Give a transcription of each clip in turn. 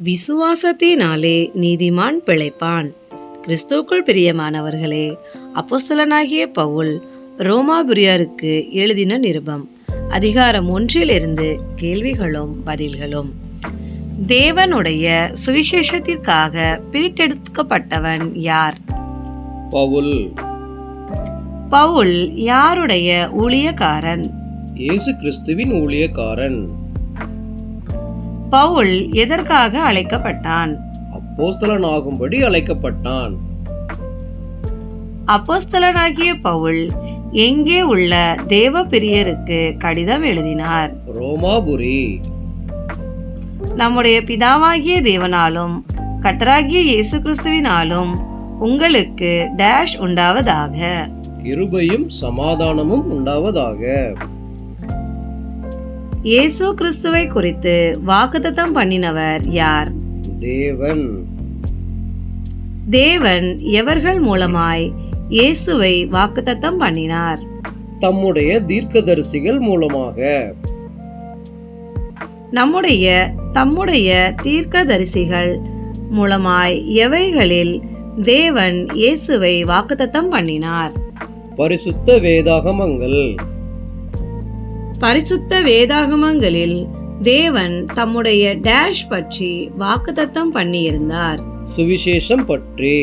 விசுவாசத்தினாலே நீதிமான் பிழைப்பான். கிறிஸ்துவுக்குள் பிரியமானவர்களே, அப்போஸ்தலனாகிய பவுல் ரோமாபுரியருக்கு எழுதின நிருபம் அதிகாரம் 1 கேள்விகளும் பதில்களும். தேவனுடைய சுவிசேஷத்திற்காக பிரித்தெடுக்கப்பட்டவன் யார்? பவுல். பவுல் யாருடைய ஊழியக்காரன்? இயேசு கிறிஸ்துவின் ஊழியக்காரன். பவுல் எதற்காக அழைக்கப்பட்டான்? அப்போஸ்தலனாகும்படி அழைக்கப்பட்டான். அப்போஸ்தலனாகிய பவுல் எங்கே உள்ள தேவ பிரியருக்கு கடிதம் எழுதினார்? ரோமாபுரி. நம்முடைய பிதாவாகிய தேவனாலும் கர்த்தராகிய இயேசு கிறிஸ்துவினாலும் உங்களுக்கு டேஷ் உண்டாவதாக. கிருபையும் சமாதானமும் உண்டாவதாக. இயேசு கிறிஸ்துவை குறித்து வாக்குத்தத்தம் பண்ணினவர் யார்? தேவன். தேவன் எவர்கள் மூலமாய் இயேசுவை வாக்குத்தத்தம் பண்ணினார்? தம்முடைய தீர்க்கதரிசிகள் மூலமாக. தம்முடைய தீர்க்கதரிசிகள் மூலமாய் எவைகளில் தேவன் இயேசுவை வாக்குத்தத்தம் பண்ணினார்? பரிசுத்த வேதாகமங்கள். பரிசுத்த வேதாகமங்களில் தேவன் தம்முடைய டேஷ் பற்றி வாக்குத்தத்தம் பண்ணியிருந்தார். சுவிசேஷம் பற்றி.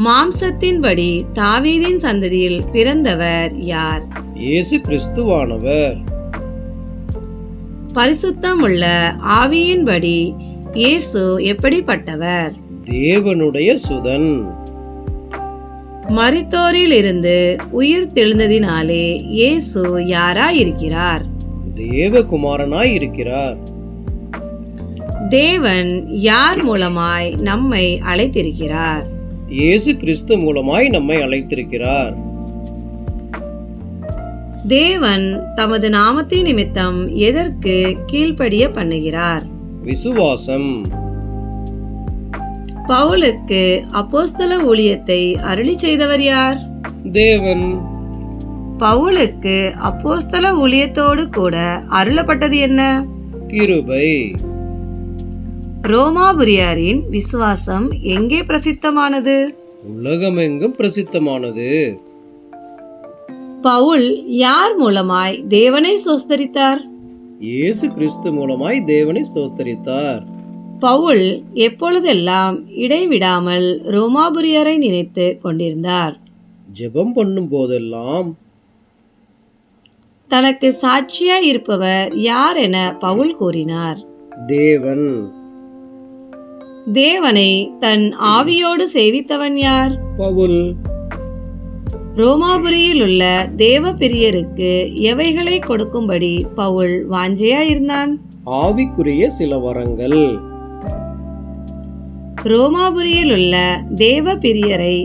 மாம்சத்தின்படி தாவீதின் சந்ததியில் பிறந்தவர் யார்? இயேசு கிறிஸ்துவானவர். பரிசுத்தமுள்ள ஆவியின்படி இயேசு எப்படிப்பட்டவர்? தேவனுடைய சுதன். மரித்தோரில் இருந்து உயிர் தெழுந்ததினாலே இயேசு யாராயிருக்கிறார்? தேவகுமாரனாய் இருக்கிறார். தேவன் யார் மூலமாய் நம்மை அழைத்திருக்கிறார்? இயேசு கிறிஸ்து மூலமாய் நம்மை அழைத்திருக்கிறார். தேவன் தமது நாமத்தின் நிமித்தம் எதற்கு கீழ்ப்படிய பண்ணுகிறார்? விசுவாசம். பவுலுக்கு அப்போஸ்தல ஊழியத்தை அருளி செய்தவர் யார்? தேவன். பவுலுக்கு அப்போஸ்தல ஊழியத்தோடு கூட அருளப்பட்டது என்ன? கிருபை. ரோமாபுரியாரின் விசுவாசம் எங்கே பிரசித்தமானது? உலகமெங்கும் பிரசித்தமானது. பவுல் யார் மூலமாய் தேவனை ஸ்தோத்தரித்தார்? இயேசு கிறிஸ்து மூலமாய் தேவனை ஸ்தோத்தரித்தார். பவுல் எப்பொழுதெல்லாம் இடைவிடாமல் ரோமாபுரியரை நினைத்து கொண்டிருந்தார்? ஜெபம் பண்ணும் போதெல்லாம். தனக்கு சாட்சியாய் இருப்பவர் யார் என பவுல் கூறினார்? தேவன். தேவனை தன் ஆவியோடு சேவித்தவன் யார்? பவுல். ரோமாபுரியில் உள்ள தேவ பிரியருக்கு எவைகளை கொடுக்கும்படி பவுல் வாஞ்சையாயிருந்தான்? ஆவிக்குரிய சில வரங்கள். ரோமாபுரியில் உள்ள தேவ பிரியரை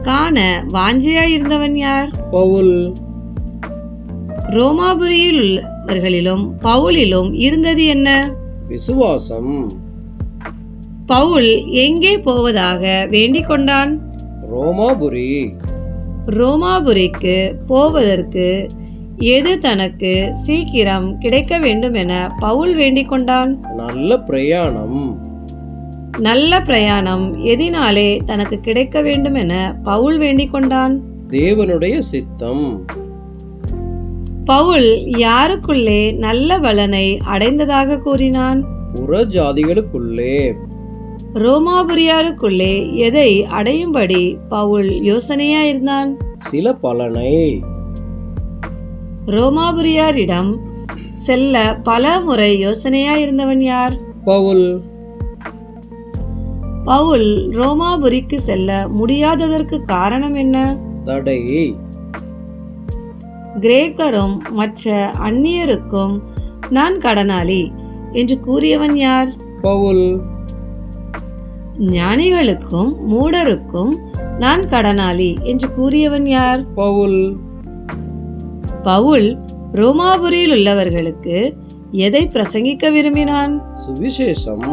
காண வாஞ்சையாயிருந்தவன் யார்? பவுல். ரோமாபுரியில் உள்ளவர்களிலும் பவுலிலும் இருந்தது என்ன? விசுவாசம். பவுல் எங்கே போவதாக வேண்டிக் கொண்டான்? ரோமாபுரி. ரோமாபுரிக்கு போவதற்கு எது தனக்கு சீக்கிரம் கிடைக்க வேண்டும் என பவுல் வேண்டிக் கொண்டான்? நல்ல பிரயாணம். நல்ல பிரயாணம் எதினாலே தனக்கு கிடைக்க வேண்டும் என பவுல் வேண்டிக் கொண்டான்? தேவனுடைய சித்தம். பவுல் யாருக்குள்ளே நல்ல பலனை அடைந்ததாக கூறினான்? புற ஜாதிகளுக்குள்ளே. ரோமாபுரியாருக்குள்ளே எதை அடையும்படி பவுல் யோசனையாயிருந்தான்? சில பலனை. ரோமாபுரியாரிடம் செல்ல பல முறை யோசனையாயிருந்தவன் யார்? பவுல். பவுல் ரோமாபுரிக்கு செல்ல முடியாததற்கு காரணம் என்ன? தடை. கிரேக்கரும் மற்ற அந்நியருக்கும் நான் கடனாளி என்று கூறியவன் யார்? பவுல். ஞானிகளுக்கும் மூடருக்கும் நான் கடனாளி என்று கூறியவன் யார்? பவுல். பவுல் ரோமாபுரியில் உள்ளவர்களுக்கு எதை பிரசங்கிக்க விரும்பினான்? சுவிசேஷம்.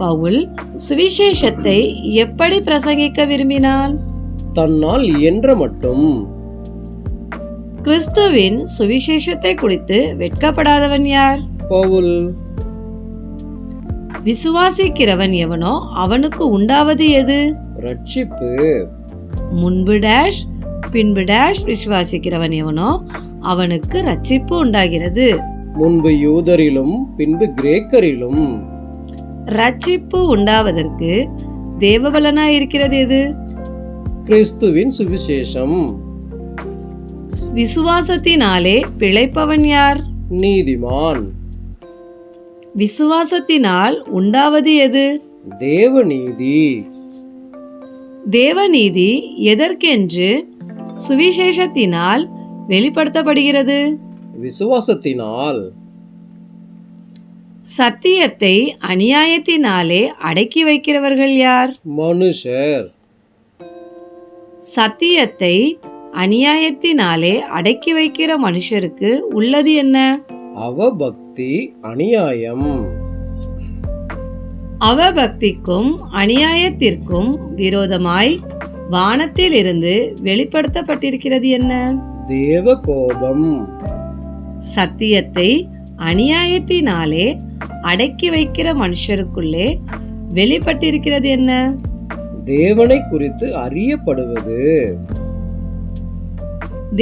பவுல் சுவிசேஷத்தை எப்படி பிரசங்கிக்க விரும்பினான்? தன்னால் இயன்ற மட்டும். கிறிஸ்துவின் சுவிசேஷத்தை குறித்து வெட்கப்படாதவன் யார்? பவுல். விசுவாசிக்கிறவன் எவனோ அவனுக்கு உண்டாவது எது? ரட்சிப்பு. முன்பு டேஷ் பின்பு டேஷ் விசுவாசிக்கிறவன் எவனோ அவனுக்கு ரட்சிப்பு உண்டாகிறது. முன்பு யூதரிலும் பின்பு கிரேக்கரிலும். ரட்சிப்பு உண்டாவதற்கு தேவபலனாய் இருக்கிறது எது? கிறிஸ்துவின் சுவிசேஷம். விசுவாசத்தினாலே பிழைப்பவன் யார்? நீதிமான். விசுவாசத்தினால் உண்டாவது எது? தேவநீதி. தேவநீதி எதற்கென்று சுவிசேஷத்தினால் வெளிப்படுத்தப்படுகிறது? விசுவாசத்தினால். சத்தியத்தை அநியாயத்தினாலே அடக்கி வைக்கிறவர்கள் யார்? மனுஷர். சத்தியத்தை அநியாயத்தினாலே அடக்கி வைக்கிற மனுஷருக்கு உள்ளது என்ன? அவபக்தி, அநியாயம். அவபக்திக்கும் அநியாயத்திற்கும் விரோதமாய் வானத்தில் இருந்து வெளிப்படுத்தப்பட்டிருக்கிறது என்ன? தேவ கோபம். சத்தியத்தை அநியாயத்தினாலே அடக்கி வைக்கிற மனுஷருக்குள்ளே வெளிப்பட்டிருக்கிறது என்ன? தேவனை குறித்து அறியப்படுவது.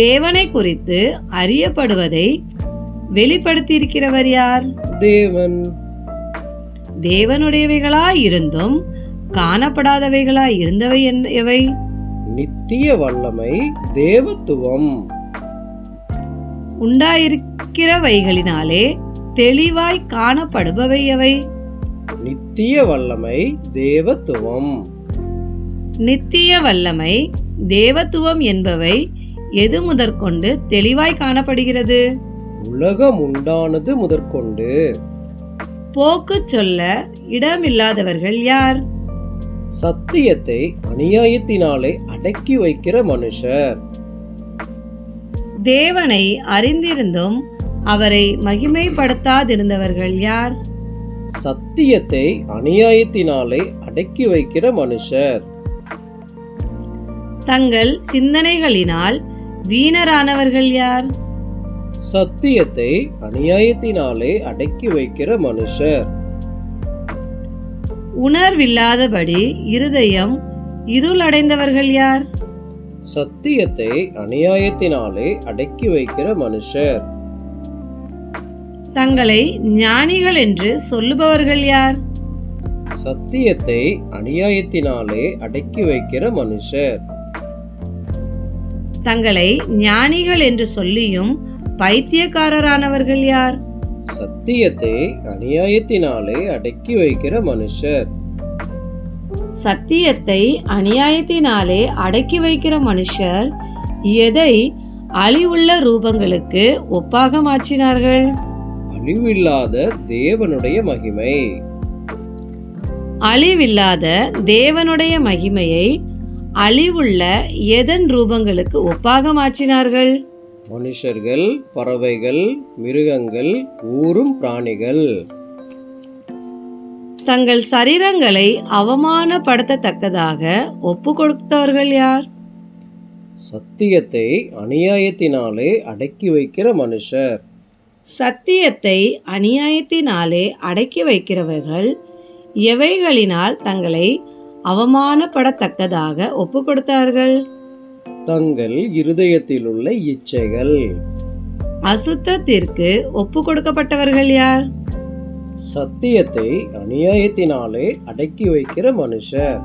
தேவனை குறித்து அறியப்படுவதை வெளிப்படுத்தியிருக்கிறவர் யார்? தேவன். தேவனுடையவைகளாய் இருந்தும் காணப்படாதவைகளாய் இருந்தவை எவை? நித்திய வல்லமை, தேவத்துவம். உண்டாயிருக்கிறவைகளினாலே தெளிவாய் காணப்படுபவை எவை? நித்திய வல்லமை, தேவத்துவம். நித்திய வல்லமை தேவத்துவம் என்பவை எது முதற்கொண்டு தெளிவாய் காணப்படுகிறது? உலகம் உண்டானது முதற்கொண்டு. போக்கு சொல்ல இடமில்லாதவர்கள் யார்? சத்தியத்தை அநியாயத்தினாலே அடக்கி வைக்கிற மனுஷர். தேவனை அறிந்திருந்தும் அவரை மகிமைப்படுத்தாதிருந்தவர்கள் யார்? சத்தியத்தை அநியாயத்தினாலே அடக்கி வைக்கிற மனுஷர். தங்கள் சிந்தனைகளினால் வீணரானவர்கள் யார்? சத்தியத்தை அநியாயத்தினாலே அடக்கி வைக்கிற மனுஷர். உணர்வில்லாதபடி இருதயம் இருளடைந்தவர்கள் யார்? சத்தியத்தை அநியாயத்தினாலே அடக்கி வைக்கிற மனுஷர். தங்களை ஞானிகள் என்று சொல்லுபவர்கள் யார்? சத்தியத்தை அநியாயத்தினாலே அடக்கி வைக்கிற மனுஷர். தங்களை ஞானிகள் என்று சொல்லியும் பைத்தியக்காரரானவர்கள் யார்? சத்தியத்தை அநியாயத்தினாலே அடக்கி வைக்கிற மனுஷர். சத்தியத்தை அநியாயத்தினாலே அடக்கி வைக்கிற மனுஷர் எதை அழிவுள்ள ரூபங்களுக்கு ஒப்பாக மாற்றினார்கள்? அழிவில்லாத தேவனுடைய மகிமை. அழிவில்லாத தேவனுடைய மகிமையை அழிவுள்ள எதன் ரூபங்களுக்கு ஒப்பாக மாற்றினார்கள்? மனுஷர்கள், பறவைகள், மிருகங்கள், ஊரும் பிராணிகள். தங்கள் சரீரங்களை அவமானப்படுத்தத்தக்கதாக ஒப்பு கொடுத்தவர்கள் யார்? சத்தியத்தை அநியாயத்தினாலே அடக்கி வைக்கிற மனுஷர். சத்தியத்தை அநியாயத்தினாலே அடக்கி வைக்கிறவர்கள் எவைகளினால் தங்களை அவமானப்படத்தக்கதாக ஒப்பு கொடுத்தார்கள்? தங்கள் இருதயத்தில் உள்ள இச்சைகள். அசுத்தத்திற்கு ஒப்பு கொடுக்கப்பட்டவர்கள் யார்? சத்தியத்தை அநியாயத்தினாலே அடக்கி வைக்கிற மனுஷர்.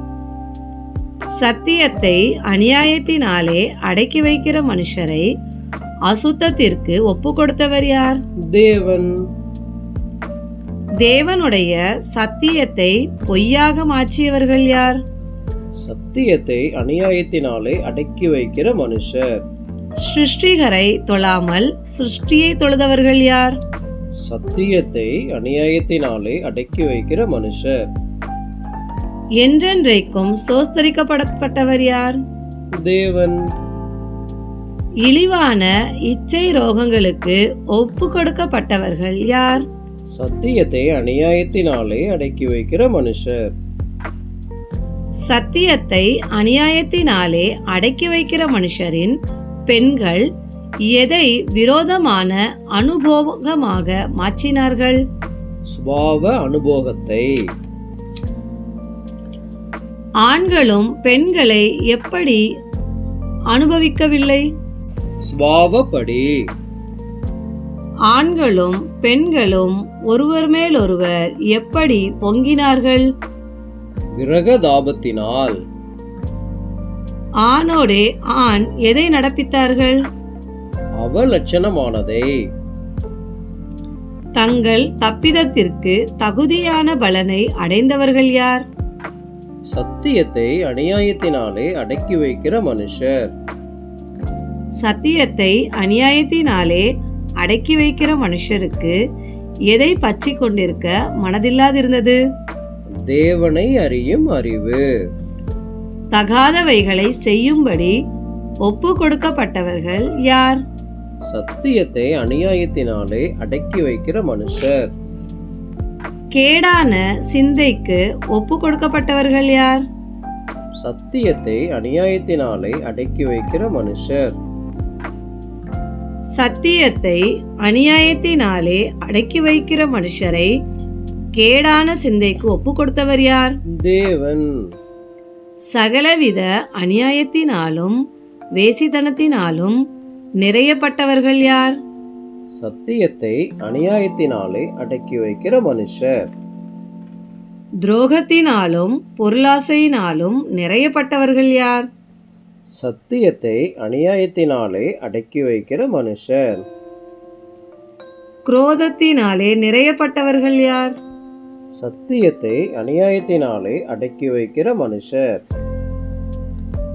சத்தியத்தை அநியாயத்தினாலே அடக்கி வைக்கிற மனுஷரை அசுத்தத்திற்கு ஒப்பு கொடுத்தவர் யார்? தேவன். தேவனுடைய சத்தியத்தை பொய்யாக மாற்றியவர்கள் யார்? சத்தியத்தை அநியாயத்தினாலே அடக்கி வைக்கிற மனுஷர். சிருஷ்டிகரை தொழாமல் சிருஷ்டியை தொழுதவர்கள் யார்? சத்தியத்தை அநியாயத்தினாலே அடக்கி வைக்கிற மனுஷர். என்றென்றைக்கும் சோஸ்தரிக்கப்படப்பட்டவர் யார்? தேவன். இழிவான இச்சை ரோகங்களுக்கு ஒப்பு கொடுக்கப்பட்டவர்கள் யார்? சத்தியத்தை அநியாயத்தினாலே அடக்கி வைக்கிற மனுஷர். சத்தியத்தை அநியாயத்தினாலே அடக்கி வைக்கிற மனுஷரின் பெண்கள் எதை விரோதமான அனுபவமாக மாற்றினார்கள்? சுபாவ அனுபோகத்தை. ஆண்களும் பெண்களை எப்படி அனுபவிக்கவில்லை? சுபாவப்படி. ஆண்களும் பெண்களும் ஒருவர் மேல் ஒருவர் எப்படி பொங்கினார்கள்? விரகதாபத்தினால். ஆணோடே ஆண் எதை நடப்பித்தார்கள்? அவலட்சணமானதை. தங்கள் தப்பிதத்திற்கு தகுதியான பலனை அடைந்தவர்கள் யார்? சத்தியத்தை அநியாயத்தினாலே அடக்கி வைக்கிற மனுஷர். சத்தியத்தை அநியாயத்தினாலே அடக்கி வைக்கிற மனுஷருக்கு எதை பற்றி கொண்டிருக்க மனதில்லாதிருந்தது? தேவனை அறியும் அறிவு. தகாதவைகளை செய்யும்படி ஒப்பு கொடுக்கப்பட்டவர்கள் யார்? சத்தியத்தை அநியாயத்தினாலே அடக்கி வைக்கிற மனுஷர். கேடான சிந்தைக்கு ஒப்பு கொடுக்கப்பட்டவர்கள் யார்? சத்தியத்தை அநியாயத்தினாலே அடக்கி வைக்கிற மனுஷர். சத்தியத்தை அநியாயத்தினாலே அடக்கி வைக்கிற மனுஷரை கேடான சிந்தைக்கு ஒப்பு கொடுத்தவர் யார்? தேவன். சகலவித அநியாயத்தினாலும் வேசித்தனத்தினாலும் நிறையப்பட்டவர்கள் யார்? சத்தியத்தை அநியாயத்தினாலே அடக்கி வைக்கிற மனுஷர். துரோகத்தினாலும் பொருளாசையினாலும் நிறையப்பட்டவர்கள் யார்? சத்தியத்தை அநியாயத்தினாலே அடக்கி வைக்கிற மனுஷர். குரோதத்தினாலே நிறையப்பட்டவர்கள் யார்? சத்தியத்தை அநியாயத்தினாலே அடக்கி வைக்கிற மனுஷர்.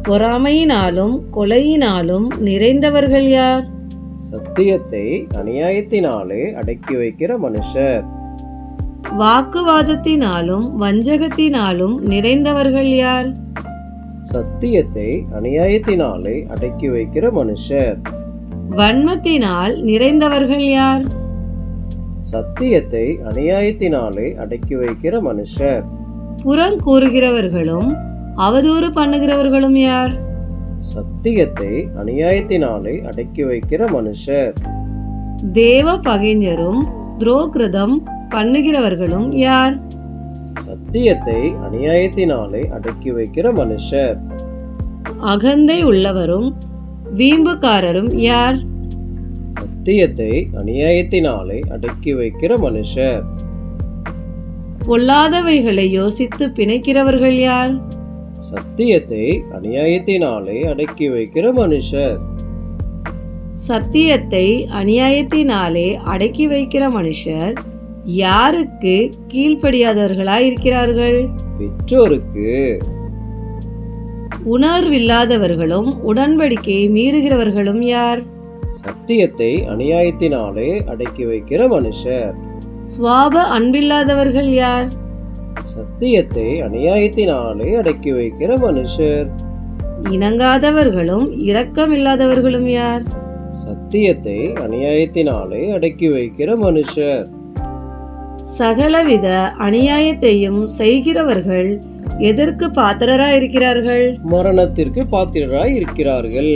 பொறாமையினாலும் கொலையினாலும் நிறைந்தவர்கள் யார்? சத்தியத்தை அநியாயத்தினாலே அடக்கி வைக்கிற மனுஷர். வாக்குவாதத்தினாலும் வஞ்சகத்தினாலும் நிறைந்தவர்கள் யார்? சத்தியத்தை அநியாயத்தினாலே அடக்கி வைக்கிற மனுஷர். வன்மத்தினால் நிறைந்தவர்கள் யார்? சத்தியத்தை அநியாயத்தினாலே அடக்கி வைக்கிற மனுஷர். புறம் கூறுகிறவர்களும் அவதூறு பண்ணுகிறவர்களும் யார்? சத்தியத்தை அநியாயத்தினாலே அடக்கி வைக்கிற மனுஷர். தேவ பகைஞரும் துரோகிருதம் பண்ணுகிறவர்களும் யார்? சத்தியத்தை அநியாயத்தினாலே அடக்கி வைக்கிற மனுஷர். அகந்தை உள்ளவரும் வீம்புக்காரரும் யார்? சத்தியத்தை அநியாயத்தினாலே அடக்கி வைக்கிற மனுஷர். பொல்லாதவைகளை யோசித்து பிணைக்கிறவர்கள் யார்? சத்தியத்தை அநியாயத்தினாலே அடக்கி வைக்கிற மனுஷர். சத்தியத்தை அநியாயத்தினாலே அடக்கி வைக்கிற மனுஷர் யாருக்கு கீழ்ப்படியாதவர்களாய் இருக்கிறார்கள்? பெற்றோருக்கு. உணர்வில்லாதவர்களும் உடன்படிக்கையை மீறுகிறவர்களும் யார்? சத்தியத்தை அநியாயத்தினாலே அடக்கி வைக்கிற மனுஷர். சுவாப அன்பில்லாதவர்கள் யார்? சத்தியத்தை அநியாயத்தினாலே அடக்கி வைக்கிற மனுஷர். இணங்காதவர்களும் இரக்கமில்லாதவர்களும் யார்? சத்தியத்தை அநியாயத்தினாலே அடக்கி வைக்கிற மனுஷர். சகலவித அநியாயத்தையும் செய்கிறவர்கள் எதற்கு பாத்திரராய் இருக்கிறார்கள்? மரணத்திற்கு பாத்திரராய் இருக்கிறார்கள்.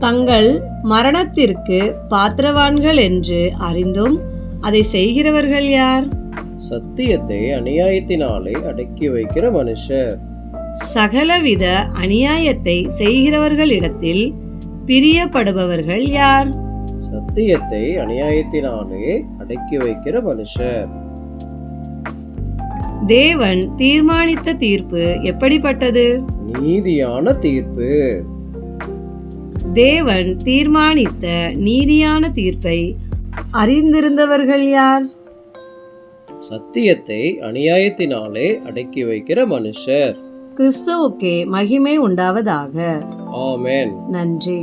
தங்கள் மரணத்திற்கு பாத்திரவான்கள் என்று அறிந்தும் அதை செய்கிறவர்கள் யார்? சத்தியத்தை அநியாயத்தினாலே அடக்கி வைக்கிற மனுஷர். சகலவித அநியாயத்தை செய்கிறவர்களிடத்தில் பிரியப்படுபவர்கள் யார்? சத்தியத்தை அநியாயத்தினாலே அடக்கி வைக்கிற மனுஷர். தேவன் தீர்மானித்த தீர்ப்பு எப்படிப்பட்டது? நீதியான தீர்ப்பு. தேவன் தீர்மானித்த நீதியான தீர்ப்பை அறிந்திருந்தவர்கள் யார்? சத்தியத்தை அநியாயத்தினாலே அடக்கி வைக்கிற மனுஷர். கிறிஸ்துவுக்கே மகிமை உண்டாவதாக. ஆமென். நன்றி.